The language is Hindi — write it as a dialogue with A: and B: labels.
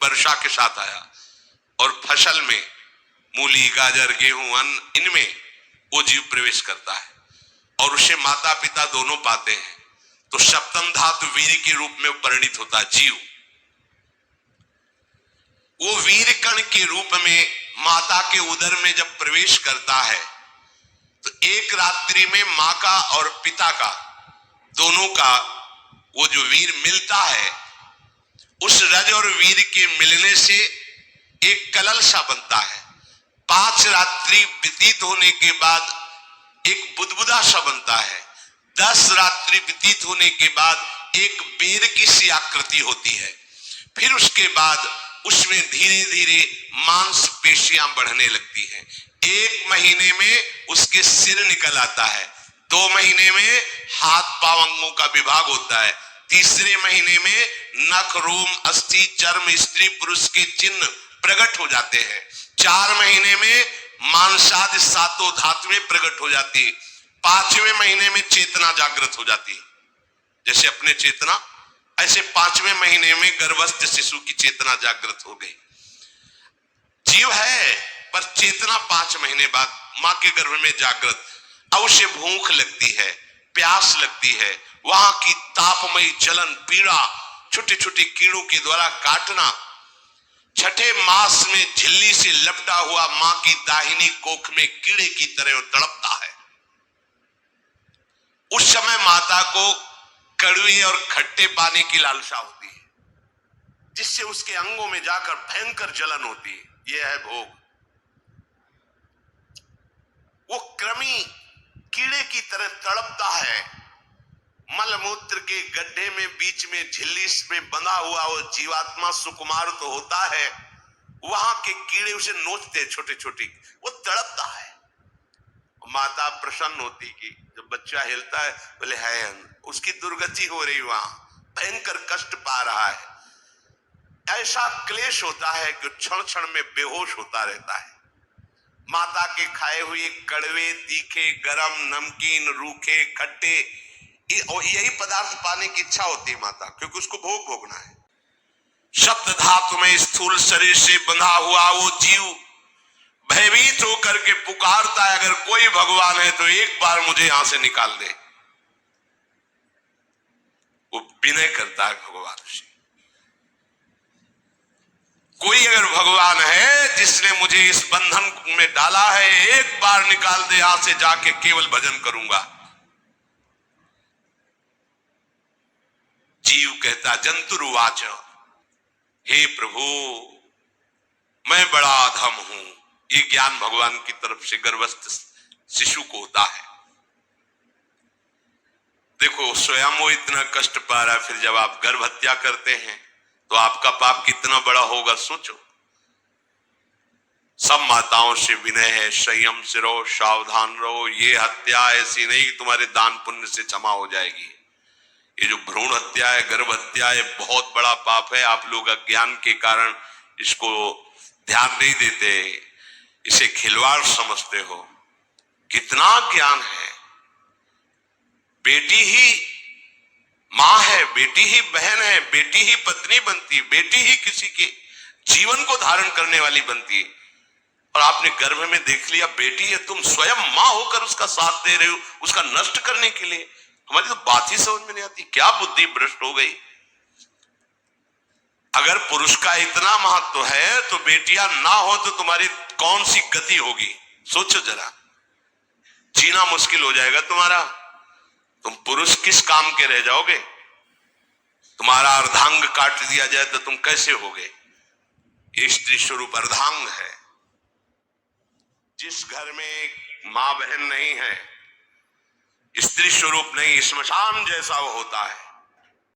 A: वर्षा के साथ आया, और फसल में मूली, गाजर, गेहूं, अन्न, इनमें वो जीव प्रवेश करता है और उसे माता पिता दोनों पाते हैं, तो सप्तम धातु वीर के रूप में परिणित होता है जीव। वो वीर कण के रूप में माता के उदर में जब प्रवेश करता है तो एक रात्रि में मां का और पिता का, दोनों का वो जो वीर मिलता है, उस रज और वीर के मिलने से एक कलल सा बनता है। 5 रात्रि व्यतीत होने के बाद एक बुदबुदा सा बनता है। 10 रात्रि व्यतीत होने के बाद एक बेर की सी आकृति होती है। फिर उसके बाद उसमें धीरे धीरे मांसपेशियां बढ़ने लगती हैं। 1 महीने में उसके सिर निकल आता है, 2 महीने में हाथ पांव अंगों का विभाग होता है, तीसरे महीने में नख, रोम, अस्थि, चर्म, स्त्री पुरुष के चिन्ह प्रकट हो जाते हैं, 4 महीने में मांसादि 7 धातुएं प्रकट हो जाती, 5वें महीने में चेतना जागृत हो जाती। जैसे अपने चेतना, ऐसे 5वें महीने में गर्भस्थ शिशु की चेतना जागृत हो गई। जीव है पर चेतना 5 महीने बाद मां के गर्भ में जागृत। अब उसे भूख लगती है, प्यास लगती है, वहां की तापमयी जलन, पीड़ा, छोटे छोटे कीड़ों के द्वारा काटना, 6ठे मास में झिल्ली से लपटा हुआ मां की दाहिनी कोख में कीड़े की तरह तड़पता है। उस समय माता को कड़वे और खट्टे पानी की लालसा होती है, जिससे उसके अंगों में जाकर भयंकर जलन होती है। यह है भोग। वो कृमि कीड़े की तरह तड़पता है। मलमूत्र के गड्ढे में बीच में झिल्ली में बंधा हुआ वो जीवात्मा सुकुमार तो होता है, वहां के कीड़े उसे नोचते छोटे छोटे, वो तड़पता है। माता प्रसन्न होती कि जब बच्चा हिलता है, बोले है उसकी दुर्गति हो रही, वहां भयंकर कष्ट पा रहा है। ऐसा क्लेश होता है कि क्षण क्षण में बेहोश होता रहता है। माता के खाए हुए कड़वे, तीखे, गरम, नमकीन, रूखे, खट्टे, यही पदार्थ पाने की इच्छा होती है माता, क्योंकि उसको भोग भोगना है। सप्त धातु में स्थूल शरीर से बंधा हुआ वो जीव भयभीत होकर के पुकारता है, अगर कोई भगवान है तो एक बार मुझे यहां से निकाल दे। वो विनय करता है भगवान से, कोई अगर भगवान है जिसने मुझे इस बंधन में डाला है, एक बार निकाल दे, यहां से जाके केवल भजन करूंगा। जीव कहता, जंतुरुवाच, हे प्रभु मैं बड़ा अधम हूं। ये ज्ञान भगवान की तरफ से गर्भस्थ शिशु को होता है। देखो स्वयं वो इतना कष्ट पा रहा है, फिर जब आप गर्भ हत्या करते हैं तो आपका पाप कितना बड़ा होगा सोचो। सब माताओं से विनय है, संयम से रहो, सावधान रहो। ये हत्या ऐसी नहीं कि तुम्हारे दान पुण्य से क्षमा हो जाएगी। ये जो भ्रूण हत्या है, गर्भ हत्या है, बहुत बड़ा पाप है। आप लोग अज्ञान के कारण इसको ध्यान नहीं देते, इसे खिलवाड़ समझते हो। कितना ज्ञान है। बेटी ही मां है, बेटी ही बहन है, बेटी ही पत्नी बनती, बेटी ही किसी के जीवन को धारण करने वाली बनती है। और आपने गर्भ में देख लिया बेटी है, तुम स्वयं मां होकर उसका साथ दे रहे हो, उसका नष्ट करने के लिए। हमारी तो बात ही समझ में नहीं आती, क्या बुद्धि भ्रष्ट हो गई। अगर पुरुष का इतना महत्व है तो बेटियां ना हो तो तुम्हारी कौन सी गति होगी, सोचो जरा। जीना मुश्किल हो जाएगा तुम्हारा। तुम पुरुष किस काम के रह जाओगे। तुम्हारा अर्धांग काट दिया जाए तो तुम कैसे होगे। ये स्त्री स्वरूप अर्धांग है। जिस घर में मां बहन नहीं है, स्त्री स्वरूप नहीं, श्मशान जैसा वो होता है।